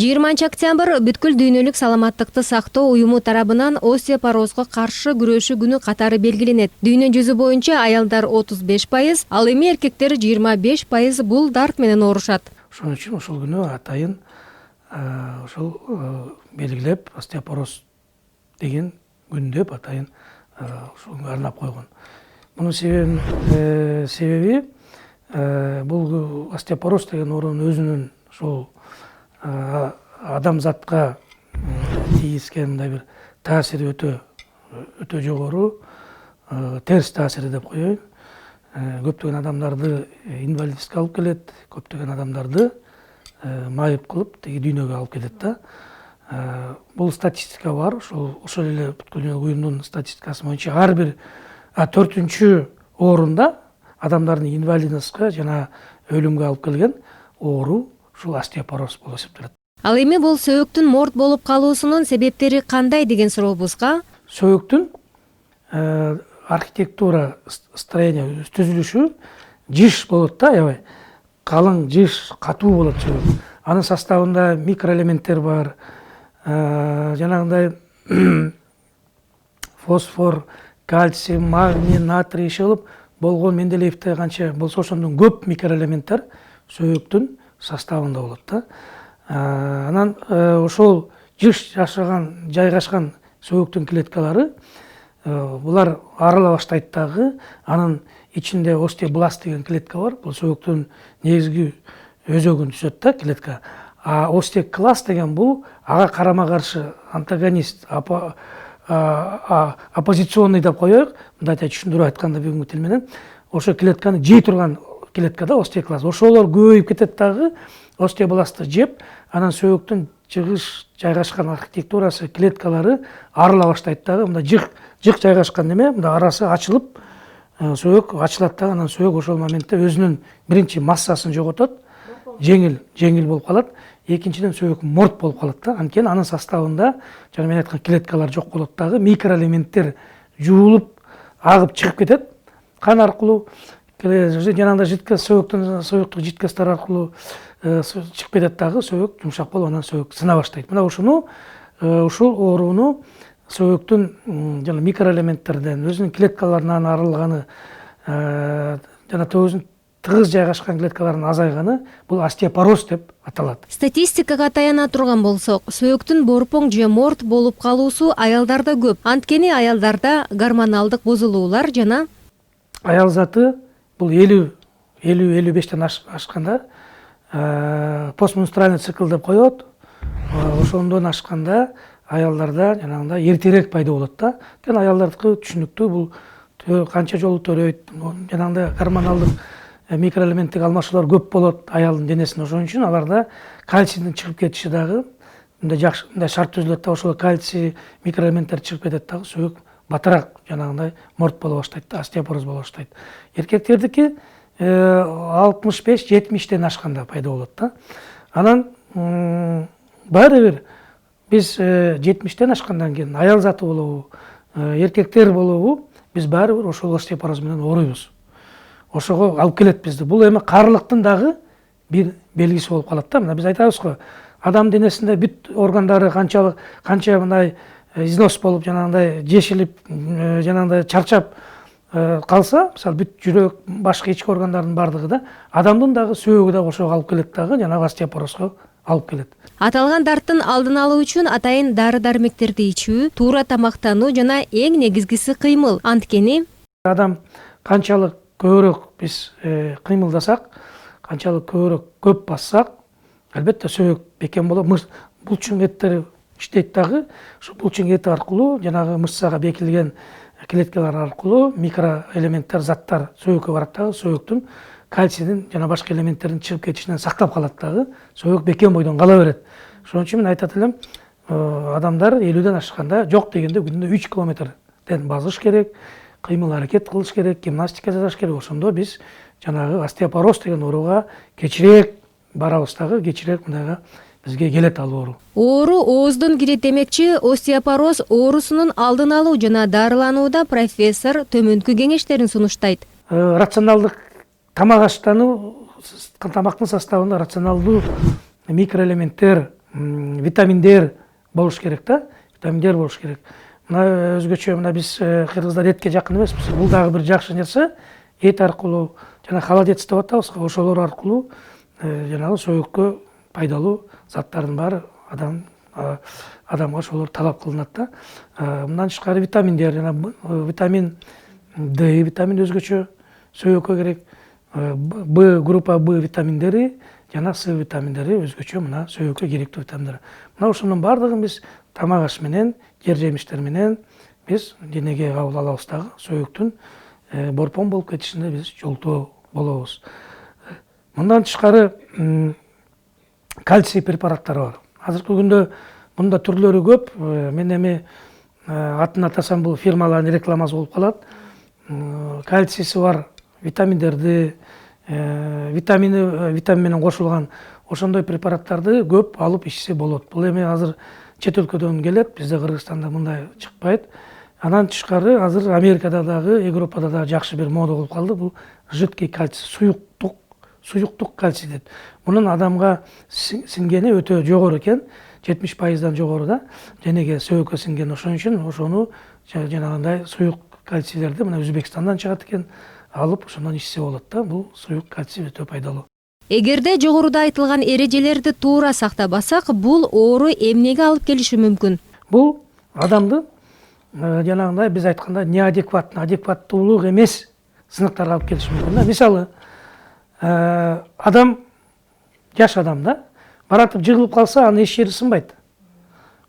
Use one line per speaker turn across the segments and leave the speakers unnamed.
20 октябрь бүткүл дүйнөлүк саламаттыкты сактоо уюму тарабынан остеопорозго каршы күрөшүү күнү катары белгиленет. Дүйнө жүзү боюнча аялдар 35%, ал эми эркектер 25% бул дарт менен оорушат.
Ошон үчүн ошол күнү атайын ошол белгилеп остеопороз деген күн деп атайын ошол арнап койгон. Мунун себеби бул остеопороз деген оорунун өзүнүн ошол адамзатка тийгизген мындай бир таасири өтө жогору, терс таасири деп коеюн. Көптөгөн адамдарды инвалиддикке алып келет, көптөгөн адамдарды майып кылып тиги дүйнөгө алып кетет да. Бул статистика бар, ошол эле бүткүл дүйнөлүк уюмдун статистикасы боюнча ар бир 4-чү орунда адамдардын инвалидностька жана өлүмгө алып келген оору ушул остеопороз болуп эсептелет.
Ал эми бул сөөктүн морт болуп калуусунун себептери кандай деген сурообузга
сөөктүн архитектура, строение, түзүлүшү жиш болот да, аябай калың жиш, катуу болот сөөк. Анын составында микроэлементтер бар, жанагындай фосфор, кальций, магний, натрий иши болгон Менделеевте канча болсо ошондон көп микроэлементтер сөөктүн составында болот да. Анан ошол жиш жайгашкан сөөктүн клеткалары булар арыла баштайт дагы. Анын ичинде остеобласт деген клетка бар. Бул сөөктүн негизги өзөгүн түзөт да клетка. А остеокласт деген бул ага карама каршы антагонист, оппозиционный деп коелук. Мындайча түшүндүрүп айтканда бүгүнкү тил менен ошо клетканы жей турган клетка да остеокласт. Ошолор көбөйүп кетет дагы, остеобластты жеп, анан сөөктүн жыгыш жайгашкан архитектурасы, клеткалары арыла баштайт дагы. Мында жык жайгашкан неме, мында арасы ачылып, сөөк ачылат дагы. Анан сөөк ошол моментте өзүнүн биринчи массасын жоготот, жеңил болуп калат. Экинчиден сөөк морт болуп калат да. Анткени анын составында жана мен айткан клеткалар жок болот дагы. Микроэлементтер жуулуп, агып чыгып кетет кан аркылуу. Жанагындай жидкость, сөөктүк жидкосттор аркылуу чыгып кетет дагы, сөөк жумшак болуп, анан сөөк сына баштайт. Мына ушул ооруну сөөктүн жана микроэлементтерден өзүнүн клеткаларынан арылганы жана өзүнүн тыгыз жайгашкан клеткалардын азайганы бул остеопороз деп аталат.
Статистикага таяна турган болсок, сөөктүн борпоң же морт болуп калуусу аялдарда көп. Анткени аялдарда гормоналдык бузулуулар жана
аял заты бул 50-55тен ашканда постменструальный цикл деп коет. Ошондон ашканда аялдарда жанагындай эртерээк пайда болот да. Анткени аялдардыкы түшүнүктүү, бул канча жолу төрөйт, жанагындай гормоналдык микроэлементтик алмашуулар көп болот аялдын денесинде. Ошон үчүн аларда кальцийдин чыгып кетиши дагы мындай шарт түзүлөт да, ошол кальций микроэлементтер чыгып кетет дагы, сөөк батыраак жанагындай морт боло баштайт да, остеопороз боло баштайт. Эркектердики 65-70тен ашканда пайда болот да. Анан баары бир биз 70тен ашкандан кийин аял заты болобу, эркектер болобу, биз баары бир ошол остеопороз менен ооруйбуз. Ошого алып келет бизди. Бул эми каарылыктын дагы бир белгиси болуп калат да. Мына биз айтабыз го, адам денесинде бүт органдары канча мындай износ болуп, жанагындай жешилип, жанагындай чарчап калса, мисалы бүт жүрөк, башка ички органдардын бардыгы да, адамдын дагы сөөгү да ошого алып келет дагы, жанагы остеопорозго алып келет.
Аталган дарттын алдын алуу үчүн атайын дары-дармектерди ичүү, туура тамактануу жана эң негизгиси кыймыл. Анткени
адам канчалык көбүрөөк биз кыймылдасак, канчалык көп бассак, албетте сөөк бекем болот. Булчуң эттери иштейт дагы. Ошо булчуң эти аркылуу жанагы мышцага бекилген клеткалар аркылуу микроэлементтер, заттар сөөккө барат дагы, сөөктүн кальцийдин жана башка элементтердин чыгып кетишинен сактап калат дагы, сөөк бекем бойдон кала берет. Ошон үчүн мен айтат элем, адамдар 50ден ашканда жок дегенде күнүнө 3 километрден базыш керек, кыймыл аракет кылыш керек, гимнастика жасаш керек. Ошондо биз жанагы остеопороз деген ооруга кечирээк барабыз дагы, кечирээк мындайга бизге келет ал оору.
Оору ооздон кирет демекчи, остеопороз оорусунун алдын алуу жана дарыланууда профессор төмөнкү кеңештерин сунуштайт.
Рационалдык тамак аштануу, тамактын составында рационалдуу микроэлементтер витаминдер болуш керек да, витаминдер болуш керек. Мына өзгөчө мына биз кыргыздар этке жакын эмеспиз. Бул дагы бир жакшы нерсе. Эт аркылуу жана холодец деп атабыз, ошолор аркылуу жанагы сөйөккө пайдалуу заттардын баары адамга ошолор талап кылынат да. Мындан тышкары витаминдер, жана витамин D, витамин өзгөчө сөйөккө керек. Б группа Б витаминдери жана С витаминдери өзгөчө мына сөйөккө керектүү витаминдер. Мына ошонун баардыгын биз тамак аш менен, жер жемиштер менен биз денеге кабыл алабыз дагы сөйөктүн борпон болуп кетишине биз жолтоо болобуз. Мындан тышкары кальций препараттары бар. Азыркы күндө мында түрлөрү көп. Мен эми атын атасам бул фирмалардын рекламасы болуп калат. Кальцийси бар витаминдерди, витамин менен кошулган ошондой препараттарды көп алып ичсе болот. Бул эми азыр чет өлкөдөн келет, бизде Кыргызстанда мындай чыкпайт. Анан тышкары азыр Америкада дагы, Европада дагы жакшы бир мода болуп калды. Бул жидкий кальций, суюктук кальций дейт. Мунун адамга сиңгени өтө жогору экен, 70%дан жогору да. Денеге сөйөккө сиңген, ошон үчүн ошону жанагындай суюк кальцийлерди мына Өзбекстандан чыгат экен, алып ошондон ичсе болот да. Бул суюк кальций өтө пайдалуу.
Эгерде жогоруда айтылган эрежелерди туура сактабасак, бул оору эмнеге алып келиши мүмкүн?
Бул адамды жанагындай биз айткандай адекваттуулук эмес сыныктарга алып келиши мүмкүн. Мисалы, адам, жаш адам да, баратып жыгылып калса, анын эч жери сынбайт.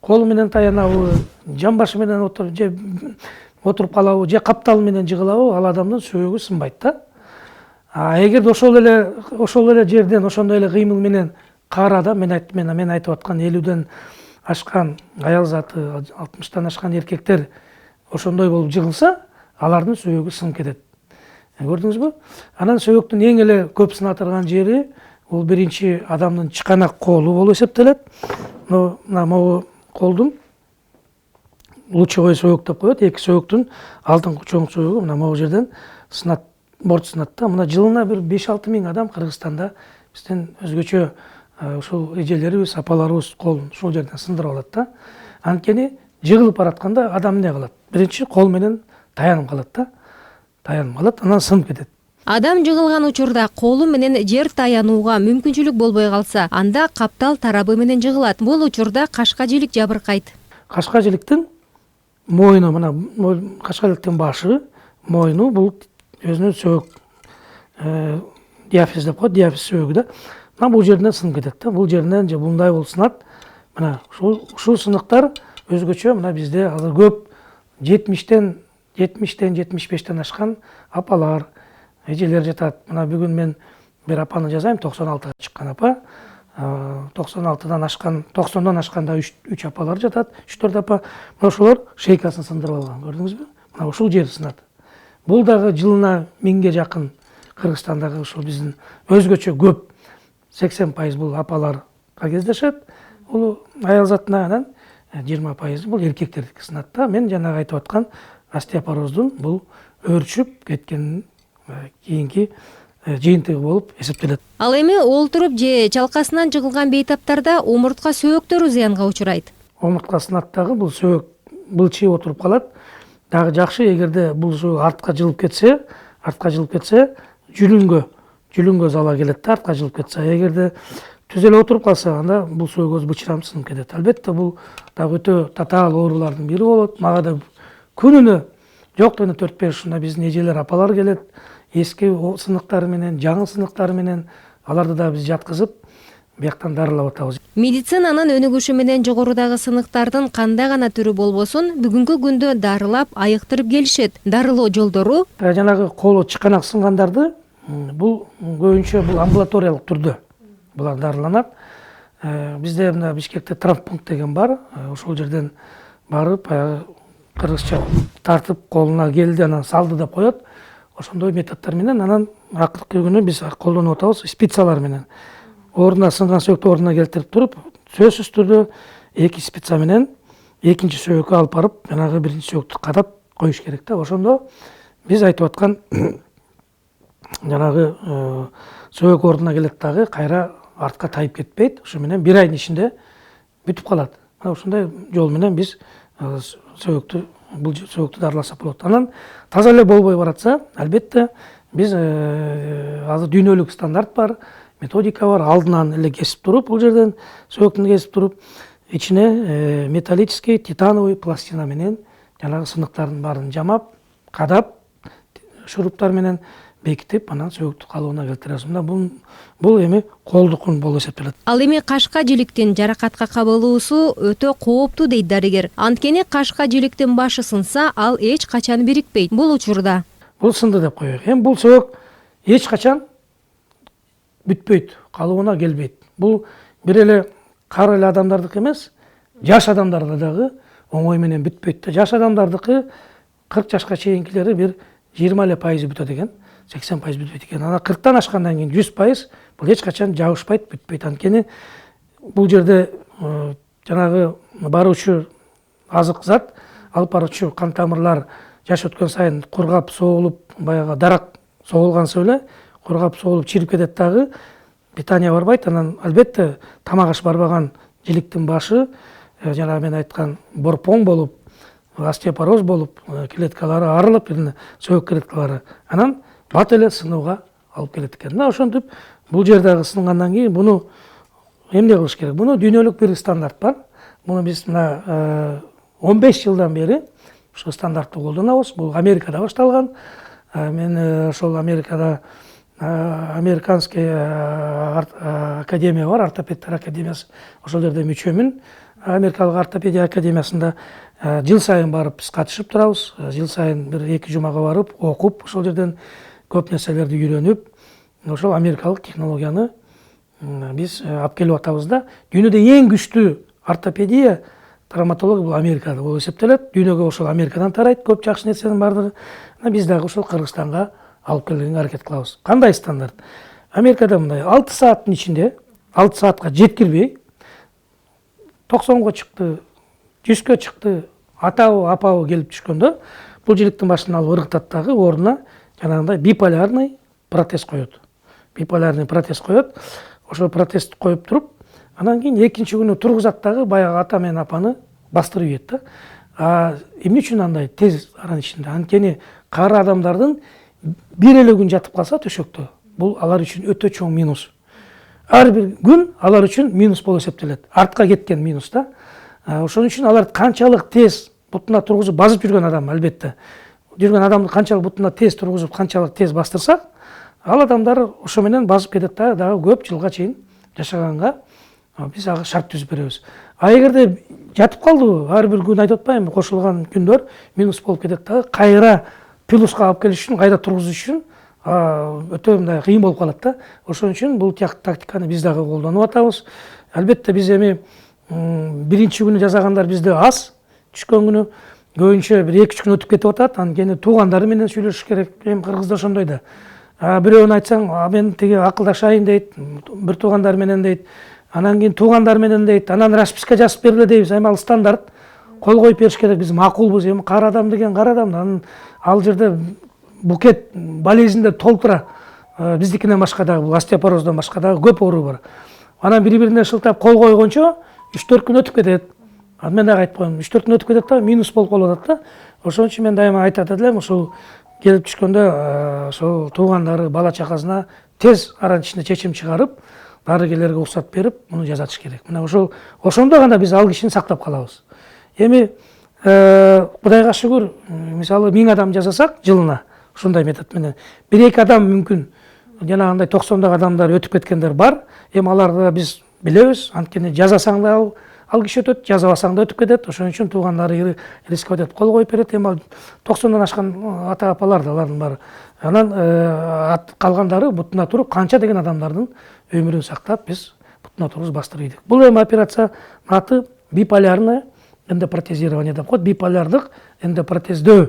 Колу менен таянабы, жамбашы менен отуруп калабы, же капталы менен жыгылабы, ал адамдын сөөгү сынбайт да. Эгерде ошол эле жерден ошондой эле кыймыл менен каарада, мен айтып аткан 50ден ашкан аял заты, 60тан ашкан эркектер ошондой болуп жыгылса, алардын сөөгү сынып кетет. Көрдүңүзбү? Анан сөөгүктүн эң эле көп сына турган жери бул биринчи адамдын чыканак колу болуп эсептелет. Мына могу колдун лучевой сөөгүк деп коет, эки сөөгүктүн алдыңкы чоң сөөгү мына могу жерден сынат, борт сынат да. Мына жылына бир 5-6 миң адам Кыргызстанда бизден өзгөчө ушул эжелерибиз, апаларыбыз колун ушул жерден сындырып алат да. Анткени жыгылып баратканда адам эмне кылат? Биринчи кол менен таянып калат да. Таянып калат, анан сынып кетет.
Адам жыгылган учурда колу менен жер таянууга мүмкүнчүлүк болбой калса, анда каптал тарабы менен жыгылат. Бул учурда кашка жилик жабыркайт.
Кашка жиликтин мойну, мына кашка жиликтин башы, мойну бул өзүнүн сөөгүк, диафиз деп коет, диафиз сөөгү да. Мына бул жеринен сынып кетет да. Бул жеринен же мындай болуп сынат. Мына ушул сыныктар өзгөчө мына бизде азыр көп 70тен 75тен ашкан апалар, эжелер жатат. Мына бүгүн мен бир апаны жазайм, 96-га чыккан апа. 90-дан ашканда 3 апалар жатат, 3-4 апа. Мына ошолор шейкасын сындырып алган, көрдүңүзбү? Мына ушул жери сынат. Бул дагы жылына 1000ге жакын Кыргызстандагы ушул биздин өзгөчө көп 80% бул апаларга кездешет. Бул аял затына, анан 20% бул эркектердики сынат да. Мен жанагы айтып аткан остеопороздун бул өөрчүп кеткенин кийинки жыйынтыгы болуп эсептелет.
Ал эми олтуруп же чалкасынан жыгылган бейтаптарда омуртка сөөгүктөрү зыянга учурайт.
Омуртка сынат дагы, бул сөөгүк былчыйып отуруп калат. Дагы жакшы, эгерде бул сөөгүк артка жылып кетсе, жүлүнгө зала келет да, артка жылып кетсе. Эгерде түз эле отуруп калса, анда бул сөөгүбүз бычырамы сынып кетет. Албетте бул дагы өтө татаал оорулардын бири болот. Мага да күнүнө жок дегенде 4-5 ушундай биздин эжелер, апалар келет. Эски сыныктары менен, жаңы сыныктары менен аларды да биз жаткызып, бияктан дарылап атабыз.
Медицинанын өнүгүшү менен жогорудагы сыныктардын кандай гана түрү болбосун, бүгүнкү күндө дарылап, айыктырып келишет. Дарылоо жолдору
жанагы колу чыканак сынгандарды бул көбүнчө бул амбулаториялык түрдө булар дарыланат. Бизде мына Бишкекте травмпункт деген бар. Ошол жерден барып, кыргызча тартып колуна келди, анан салды деп коет. Ошондой методдор менен анан акыркы күнү биз колдонуп атабыз спицалар менен. Ордуна сынган сөөгүктү ордуна келтирип туруп, сөзсүз түрдө 2 спица менен экинчи сөөгүккө алып барып, жанагы биринчи сөөгүктү кадап коюш керек да. Ошондо биз айтып аткан жанагы сөөгүк ордуна келет дагы, кайра артка тайып кетпейт. Ошо менен 1 айдын ичинде бүтүп калат. Мына ушундай жол менен биз сөөктү бул сөөктү дарыласак болот. Анан таза эле болбой баратса, албетте биз азыр дүйнөлүк стандарт бар, методика бар, алдынан эле кесип туруп, бул жерден сөөктүн кесип туруп, ичине металлический титановый пластина менен жанагы сыныктардын баарын жамап, кадап, шуруптар менен бекитип, анан сөөктү калыбына келтиребиз. Мына бул эми колдук ун болуп эсептелет.
Ал эми кашка жиликтин жаракатка кабылуусу өтө кооптуу дейт дарыгер. Анткени кашка жиликтин башы сынса, ал эч качан бирикпейт. Бул учурда
Бул сынды деп коелу. Эми бул сөөк эч качан бүтпөйт, калыбына келбейт. Бул бир эле кары эле адамдардыкы эмес, жаш адамдарда дагы оңой менен бүтпөйт. Жаш адамдардыкы 40 жашка чейинкилери бир 20% бүтөт экен, 80% бүтпөйт экен. Ана 40тан ашкандан кийин 100% бул эч качан жабышпайт, бүтпөйт. Анткени бул жерде жанагы баруучу азык зат, алып баруучу кан тамырлар жаш өткөн сайын кургап, соолуп, баягы дарак соолгансы эле кургап, соолуп, чирип кетет дагы, питание барбайт. Анан албетте тамак аш барбаган жиликтин башы жанагы мен айткан борпоң болуп, остеопороз болуп, клеткалары арылып, сөөк клеткалары анан бат эле сынууга алып келет экен. Мына ошентип бул жер дагы сынгандан кийин буну эмне кылыш керек? Буну дүйнөлүк бир стандарт бар. Муну биз мына 15 жылдан бери ушул стандартты колдонобуз. Бул Америкада башталган. Мен ошол Америкада американский академия бар, ортопедтер академиясы. Ошол жерде мүчөмүн. Америкалык ортопедия академиясында жыл сайын барып биз катышып турабыз. Жыл сайын бир 2 жумага барып, окуп, ошол жерден көп нерселерди үйрөнүп, ошол америкалык технологияны биз алып келип атабыз да. Дүйнөдө эң күчтүү ортопедия, травматология бул Америкада болуп эсептелет. Дүйнөгө ошол Америкадан тарайт көп жакшы нерсенин бардыгы. Биз дагы ошол Кыргызстанга алып келүүгө аракет кылабыз. Кандай стандарт? Америкада мындай 6 сааттын ичинде, 6 саатка жеткирбей 90го чыкты, 100гө чыкты, атабы, апабы келип түшкөндө бул жиликтин башын алып ыргытат дагы ордуна жанагындай биполярный протез коет. Биполярный протез коет. Ошол протезди коюп туруп, анан кийин экинчи күнү тургузат дагы баягы ата менен апаны бастырып ийет да. Эмне үчүн андай тез аранын ичинде? Анткени кары адамдардын бир эле күн жатып калса төшөктө, бул алар үчүн өтө чоң минус. Ар бир күн алар үчүн минус болуп эсептелет. Артка кеткен минус да. Ошон үчүн алар канчалык тез бутуна тургузуп базып жүргөн адам, албетте. Жүргөн адамды канчалык бутуна тез тургузуп, канчалык тез бастырсак, ал адамдар ошо менен базып кетет дагы көп жылга чейин жашаганга биз ага шарт түзүп беребиз. Эгерде жатып калды, ар бир күн айтып атпаймынбы, кошулган күндөр минус болуп кетет дагы, кайра плюска алып келиш үчүн, кайра тургузуш үчүн өтө мындай кыйын болуп калат да. Ошон үчүн бул тактиканы биз дагы колдонуп атабыз. Албетте биз эми биринчи күнү жасагандар бизде аз, түшкөн күнү көбүнчө бир 2-3 күн өтүп кетип атат. Анткени туугандары менен сүйлөшүш керек. Эми кыргызда ошондой да. Бирөөнү айтсаң, мен тиги акылдашайын дейт, бир туугандар менен дейт. Анан кийин туугандар менен дейт. Анан расписка жазып бергиле дейбиз. Эми ал стандарт кол коюп бериш керек. Биз макулбуз. Эми кары адам деген кары адам. Анан ал жерде букет болезньде толтура. Биздикинен башка дагы, бул остеопороздон башка дагы көп оору бар. Анан бири-бирине шылтап кол койгончо 3-4 күн өтүп кетет. Мен дагы айтып коем, 3-4 күн өтүп кетет да, минус болуп калып атат да. Ошон үчүн мен дайыма айтат элем, ошол келип түшкөндө ошол туугандары, бала чакасына тез аранын ичинде чечим чыгарып, дарыгерлерге уруксат берип, муну жасатыш керек. Мына ошондо гана биз ал кишини сактап калабыз. Эми Кудайга шүгүр, мисалы 1000 адам жасасак жылына ушундай метод менен 1-2 адам мүмкүн жанагындай 90дагы адамдар өтүп кеткендер бар. Эми аларды биз билебиз. Анткени жазасаң да ал киши өтөт, жазабасаң да өтүп кетет. Ошон үчүн туугандары риск өтөт, кол коюп берет. Эми 90дан ашкан ата-апалар да алардын баары. Анан калгандары бутуна туруп, канча деген адамдардын өмүрүн сактап, биз бутуна тургузуп бастырып ийдик. Бул эми операция аты биполярное эндопротезирование деп коет. Биполярдык эндопротездөө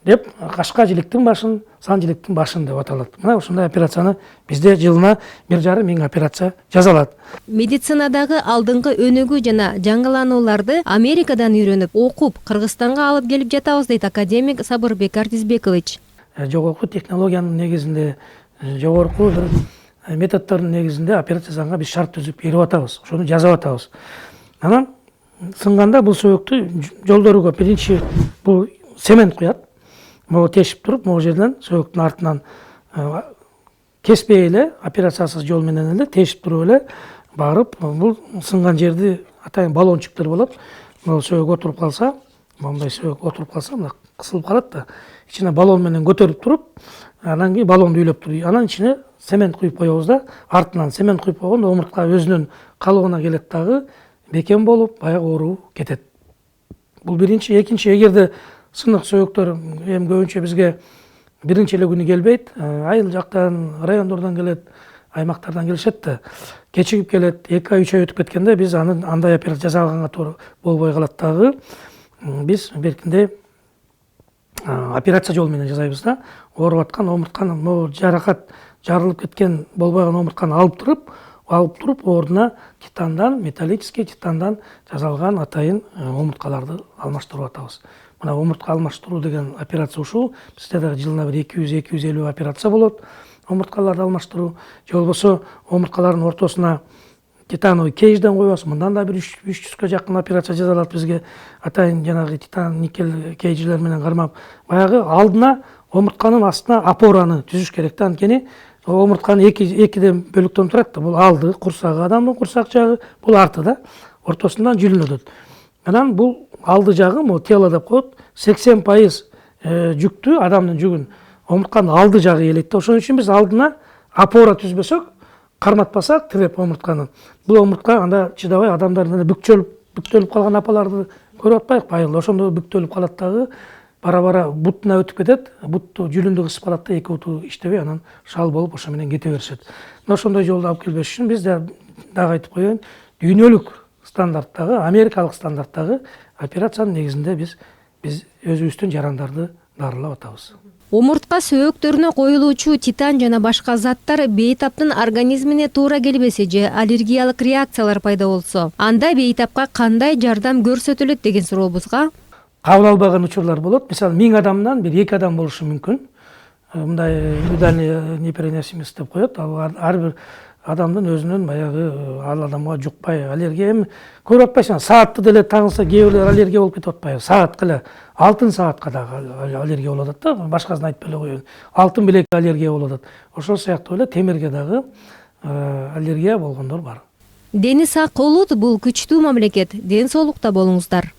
деп, кашка жиликтин башын, сан жиликтин башын деп аталат. Мына ушундай операцияны бизде жылына 1,5 операция жасалат.
Медицинадагы алдыңкы өнүгүү жана жаңыланууларды Америкадан үйрөнүп, окуп, Кыргызстанга алып келип жатабыз дейт академик Сабырбек Артизбекович.
Жогорку технологиянын негизинде, жогорку методдордун негизинде операция жасаганга биз шарт түзүп берип атабыз. Ошону жазып атабыз. Анан сынганда бул сөйөктү жолдорго биринчи бул цемент куят. Могу тешип туруп, могу жерден сөйөктүн артынан кеспей эле, операциясыз жол менен эле тешип туруп эле барып, бул сынган жерди атайын баллончиктер болот. Могу сөйөк отуруп калса, мындай сөйөк отуруп калса, мына кысылып калат да, ичине баллон менен көтөрүп туруп, анан кийин баллонду үйлөп туруп, анан ичине цемент куюп коебуз да, артынан цемент куюп койгондо омуртка өзүнүн калыбына келет дагы, бекем болуп, баягы оору кетет. Бул биринчи, экинчи, эгерде сынык сөйөктөр эми көбүнчө бизге биринчи эле күнү келбейт, айыл жактан, райондордон келет, аймактардан келишет да, кечигип келет, 2 ай 3 ай өтүп кеткенде биз андай операция жасалганга туура болбой калат дагы. Биз беркинде операция жолу менен жасайбыз да. Ооруп аткан омуртканы, могу жаракат жарылып кеткен болбогон омуртканы алып туруп ордуна титандан, металлический титандан жасалган атайын омурткаларды алмаштырып атабыз. Мына омуртка алмаштыруу деген операция ушул. Бизде дагы жылына бир 200-250 операция болот. Омурткаларды алмаштыруу, же болбосо омурткалардын ортосуна титановый кейжден коебуз. Мындан да бир 300га жакын операция жасалат бизге. Атайын жанагы титан, никель кейжлер менен кармап, баягы алдына омуртканын астына опораны түзүш керек да. Анткени омуртканы экиден бөлүктөн турат да. Бул алды, курсагы, адамдын курсак жагы, бул арты да. Ортосундан жүлүн өтөт. Анан бул алды жагы, могу тело деп коет, 80% жүктү, адамдын жүгүн омуртканын алды жагы ээлейт да. Ошон үчүн биз алдына опора түзбөсөк, карматпасак, тиреп омуртканы, бул омуртка анда чыдабай адамдардын бүктөлүп калган апаларды көрүп атпайбы айылда. Ошондо бүктөлүп калат дагы, бара-бара бутуна өтүп кетет, бутту жүлүндү кысып калат да, эки буту иштебей, анан шал болуп ошо менен кете беришет. Ошондой жолду алып келбеш үчүн биз дагы айтып коеюн, дүйнөлүк стандарттагы, америкалык стандарттагы операциянын негизинде биз өзүбүздүн жарандарды дарылап атабыз.
Омуртка сөйөктөрүнө коюлуучу титан жана башка заттар бейтаптын организмине туура келбесе же аллергиялык реакциялар пайда болсо, анда бейтапка кандай жардам көрсөтүлөт деген сурообузга
кабыл албаган учурлар болот. Мисалы 1000 адамдан бир 2 адам болушу мүмкүн. Мындай индивидуальный непереносимость деп коет. Ар бир адамдын өзүнүн баягы ал адамга жукпай аллергия. Эми көрүп атпайсың, саатты деле тагынса кээ бирлер аллергия болуп кетип атпайбы? Саатка эле, алтын саатка дагы аллергия болуп атат да. Башкасын айтпай эле коеюн. Алтын билекке аллергия болуп атат. Ошол сыяктуу эле темирге дагы аллергия болгондор бар.
Дени сак улут бул күчтүү мамлекет. Ден соолукта болуңуздар.